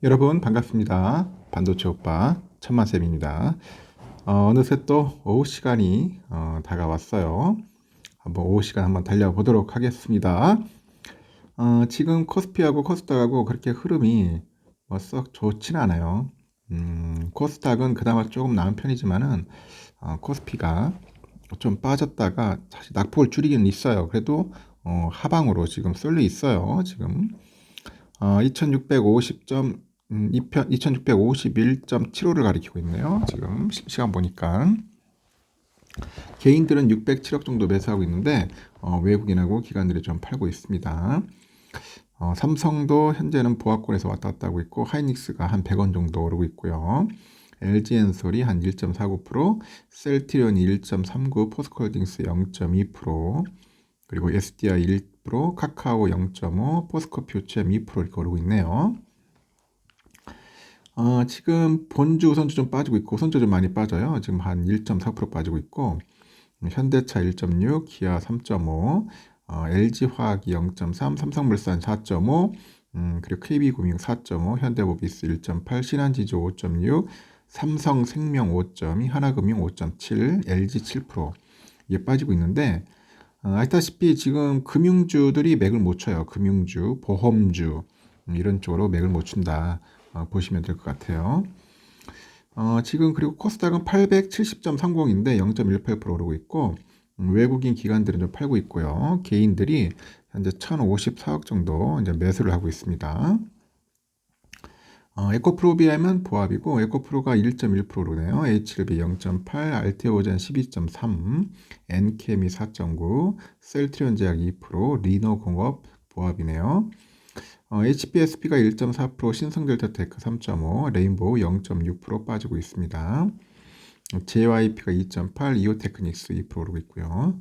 여러분 반갑습니다. 반도체 오빠 천만쌤입니다. 어느새 또 오후 시간이 다가왔어요. 한번 오후 시간 한번 달려보도록 하겠습니다. 지금 코스피하고 코스닥하고 그렇게 흐름이 썩 좋지는 않아요. 코스닥은 그나마 조금 나은 편이지만은 코스피가 좀 빠졌다가 다시 낙폭을 줄이기는 있어요. 그래도 하방으로 지금 쏠려 있어요. 지금 2650점, 2651.75를 가리키고 있네요. 지금 시간 보니까. 개인들은 607억 정도 매수하고 있는데, 외국인하고 기관들이 좀 팔고 있습니다. 삼성도 현재는 보합권에서 왔다 갔다 하고 있고, 하이닉스가 한 100원 정도 오르고 있고요. LG엔솔이 한 1.49%, 셀트리온이 1.39%, 포스코홀딩스 0.2%, 그리고 SDI 1%, 카카오 0.5%, 포스코퓨처 2% 이렇게 오르고 있네요. 지금 본주 우선주 좀 빠지고 있고, 우선주 좀 많이 빠져요. 지금 한 1.4% 빠지고 있고, 현대차 1.6, 기아 3.5, LG화학이 0.3, 삼성물산 4.5, 그리고 KB금융 4.5, 현대모비스 1.8, 신한지주 5.6, 삼성생명 5.2, 하나금융 5.7, LG 7% 이게 빠지고 있는데, 아시다시피 지금 금융주들이 맥을 못 쳐요. 금융주, 보험주 이런 쪽으로 맥을 못 춘다 보시면 될 것 같아요. 지금 그리고 코스닥은 870.30인데 0.18% 오르고 있고 외국인 기관들은 좀 팔고 있고요. 개인들이 현재 1,054억 정도 이제 매수를 하고 있습니다. 에코프로비엠은 보합이고 에코프로가 1.1%네요. HLB 0.8, 알테오젠 12.3, 엔케미 4.9, 셀트리온 제약 2%, 리노공업 보합이네요. HBSP가 1.4%, 신성델타테크 3.5, 레인보우 0.6% 빠지고 있습니다. JYP가 2.8, 이오테크닉스 2% 오르고 있고요.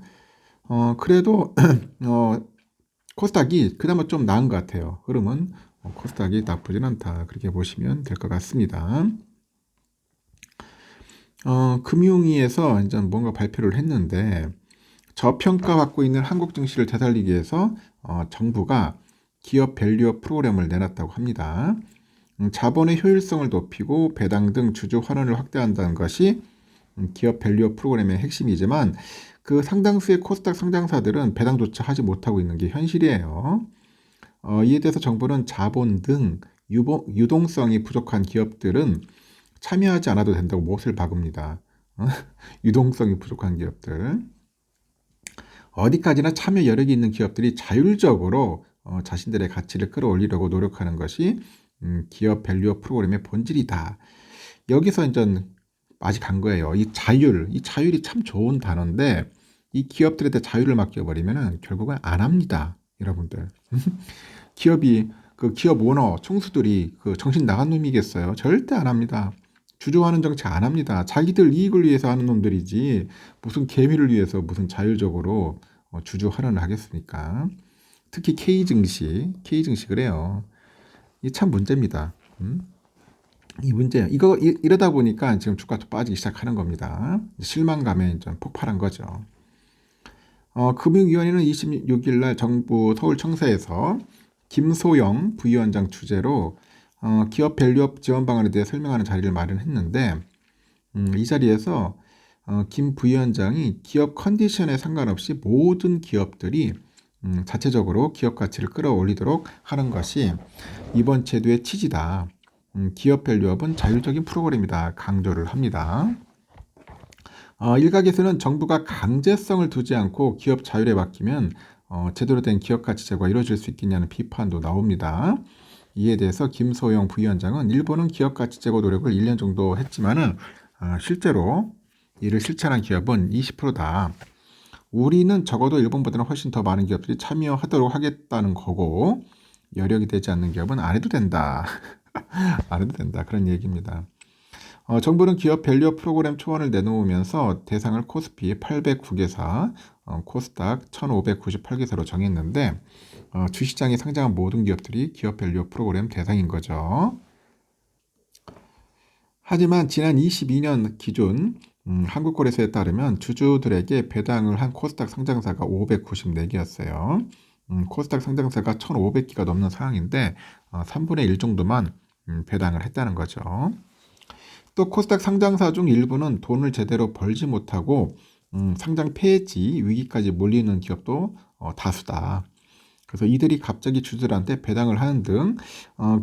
그래도 코스닥이 그나마 좀 나은 것 같아요. 흐름은 코스닥이 나쁘진 않다. 그렇게 보시면 될 것 같습니다. 금융위에서 이제 뭔가 발표를 했는데 저평가받고 있는 한국 증시를 되살리기 위해서 정부가 기업 밸류업 프로그램을 내놨다고 합니다. 자본의 효율성을 높이고 배당 등 주주 환원을 확대한다는 것이 기업 밸류업 프로그램의 핵심이지만 그 상당수의 코스닥 상장사들은 배당조차 하지 못하고 있는 게 현실이에요. 이에 대해서 정부는 자본 등 유동성이 부족한 기업들은 참여하지 않아도 된다고 못을 박읍니다. 유동성이 부족한 기업들. 어디까지나 참여 여력이 있는 기업들이 자율적으로 자신들의 가치를 끌어올리려고 노력하는 것이 기업 밸류업 프로그램의 본질이다. 여기서 이제 아직 간 거예요. 이 자율이 참 좋은 단어인데 이 기업들한테 자율을 맡겨버리면 결국은 안 합니다. 여러분들. 기업이 그 기업 오너 총수들이 그 정신 나간 놈이겠어요? 절대 안 합니다. 주주하는 정책 안 합니다. 자기들 이익을 위해서 하는 놈들이지 무슨 개미를 위해서 무슨 자율적으로 주주 환원을 하겠습니까? 특히 K증시 그래요. 이 참 문제입니다. 이 문제 이러다 보니까 지금 주가도 빠지기 시작하는 겁니다. 실망감에 좀 폭발한 거죠. 금융위원회는 26일 날 정부 서울청사에서 김소영 부위원장 주재로 기업 밸류업 지원 방안에 대해 설명하는 자리를 마련했는데 이 자리에서 김 부위원장이 기업 컨디션에 상관없이 모든 기업들이 자체적으로 기업 가치를 끌어올리도록 하는 것이 이번 제도의 취지다. 기업 밸류업은 자율적인 프로그램이다. 강조를 합니다. 일각에서는 정부가 강제성을 두지 않고 기업 자율에 맡기면 제대로 된 기업 가치 제고가 이루어질 수 있겠냐는 비판도 나옵니다. 이에 대해서 김소영 부위원장은 일본은 기업 가치 제고 노력을 1년 정도 했지만은 실제로 이를 실천한 기업은 20%다. 우리는 적어도 일본보다는 훨씬 더 많은 기업들이 참여하도록 하겠다는 거고 여력이 되지 않는 기업은 안 해도 된다. 안 해도 된다. 그런 얘기입니다. 정부는 기업 밸류업 프로그램 초안을 내놓으면서 대상을 코스피 809개사, 코스닥 1598개사로 정했는데 주시장에 상장한 모든 기업들이 기업 밸류업 프로그램 대상인 거죠. 하지만 지난 22년 기준 한국거래소에 따르면 주주들에게 배당을 한 코스닥 상장사가 594개였어요. 코스닥 상장사가 1,500개가 넘는 상황인데 3분의 1 정도만 배당을 했다는 거죠. 또 코스닥 상장사 중 일부는 돈을 제대로 벌지 못하고 상장 폐지 위기까지 몰리는 기업도 다수다. 그래서 이들이 갑자기 주주들한테 배당을 하는 등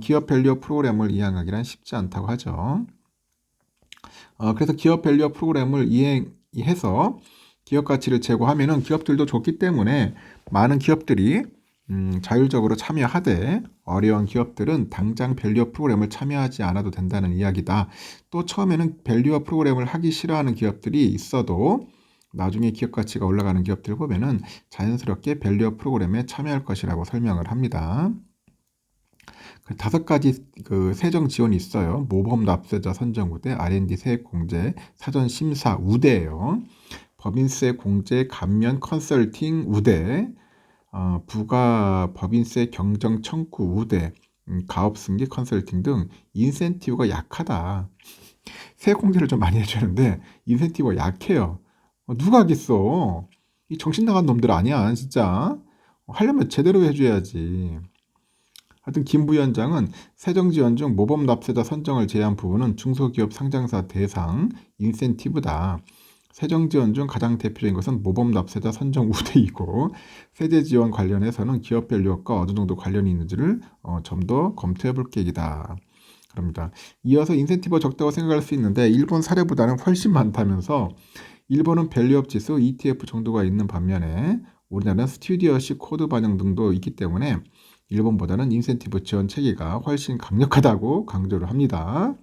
기업 밸류업 프로그램을 이행하기란 쉽지 않다고 하죠. 그래서 기업 밸류업 프로그램을 이행해서 기업 가치를 제고하면은 기업들도 좋기 때문에 많은 기업들이 자율적으로 참여하되 어려운 기업들은 당장 밸류업 프로그램을 참여하지 않아도 된다는 이야기다. 또 처음에는 밸류업 프로그램을 하기 싫어하는 기업들이 있어도 나중에 기업 가치가 올라가는 기업들 보면은 자연스럽게 밸류업 프로그램에 참여할 것이라고 설명을 합니다. 5가지 세정 지원이 있어요. 모범 납세자 선정 우대, R&D 세액 공제, 사전 심사 우대예요. 법인세 공제, 감면 컨설팅 우대, 부가 법인세 경정 청구 우대, 가업 승계 컨설팅 등 인센티브가 약하다. 세액 공제를 좀 많이 해주는데 인센티브가 약해요. 누가 하겠어? 이 정신 나간 놈들 아니야, 진짜. 하려면 제대로 해줘야지. 하여튼 김 부위원장은 세정지원 중 모범 납세자 선정을 제외한 부분은 중소기업 상장사 대상 인센티브다. 세정지원 중 가장 대표적인 것은 모범 납세자 선정 우대이고 세제지원 관련해서는 기업 밸류업과 어느 정도 관련이 있는지를 좀 더 검토해 볼 계획이다. 그럽니다. 이어서 인센티브가 적다고 생각할 수 있는데 일본 사례보다는 훨씬 많다면서 일본은 밸류업 지수 ETF 정도가 있는 반면에 우리나라는 스튜디오식 코드 반영 등도 있기 때문에 일본보다는 인센티브 지원 체계가 훨씬 강력하다고 강조를 합니다.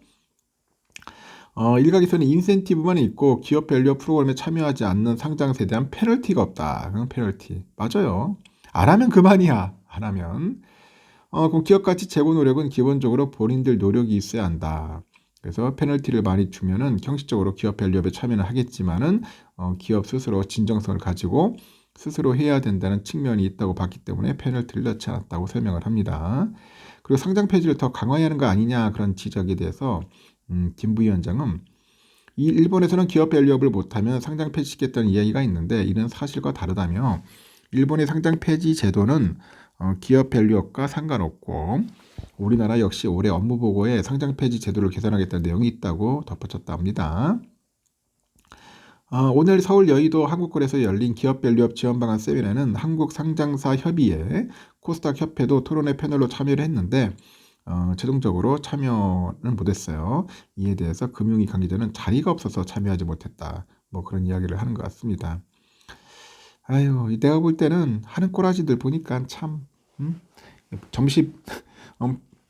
일각에서는 인센티브만 있고 기업 밸류업 프로그램에 참여하지 않는 상장사에 대한 페널티가 없다. 그런 페널티. 맞아요. 안 하면 그만이야. 안 하면. 그럼 기업 가치 제고 노력은 기본적으로 본인들 노력이 있어야 한다. 그래서 페널티를 많이 주면은 형식적으로 기업 밸류업에 참여는 하겠지만은 기업 스스로 진정성을 가지고 스스로 해야 된다는 측면이 있다고 봤기 때문에 페널티를 넣지 않았다고 설명을 합니다. 그리고 상장 폐지를 더 강화해야 하는 거 아니냐 그런 지적에 대해서 김 부위원장은 이 일본에서는 기업 밸류업을 못하면 상장 폐지시켰다는 이야기가 있는데 이는 사실과 다르다며 일본의 상장 폐지 제도는 기업 밸류업과 상관없고 우리나라 역시 올해 업무 보고에 상장 폐지 제도를 개선하겠다는 내용이 있다고 덧붙였다 합니다. 오늘 서울 여의도 한국거래소에 열린 기업 밸류업 지원 방안 세미나는 한국 상장사 협의회, 코스닥 협회도 토론회 패널로 참여를 했는데 최종적으로 참여는 못했어요. 이에 대해서 금융위 관계자는 자리가 없어서 참여하지 못했다. 뭐 그런 이야기를 하는 것 같습니다. 아유, 내가 볼 때는 하는 꼬라지들 보니까 참 점심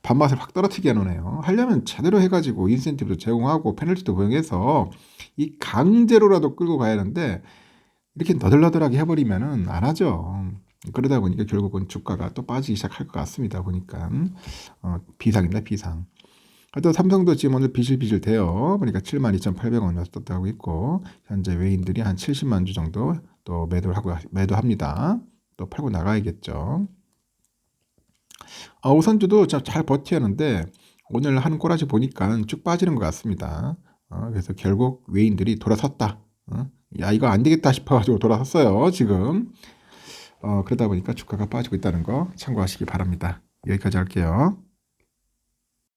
밥맛을 확 떨어뜨리게 해놓네요. 하려면 제대로 해가지고 인센티브도 제공하고 페널티도 보용해서 이 강제로라도 끌고 가야 하는데 이렇게 너덜너덜하게 해버리면은 안 하죠. 그러다 보니까 결국은 주가가 또 빠지기 시작할 것 같습니다. 보니까 비상입니다. 비상. 하여튼 삼성도 지금 오늘 비실비실 돼요. 그러니까 72,800원 떴다고 있고 현재 외인들이 한 70만 주 정도 또 매도합니다. 또 팔고 나가야겠죠. 우선주도 잘 버티는데 오늘 하는 꼬라지 보니까 쭉 빠지는 것 같습니다. 그래서 결국 외인들이 돌아섰다. 야 이거 안 되겠다 싶어가지고 돌아섰어요 지금. 그러다 보니까 주가가 빠지고 있다는 거 참고하시기 바랍니다. 여기까지 할게요.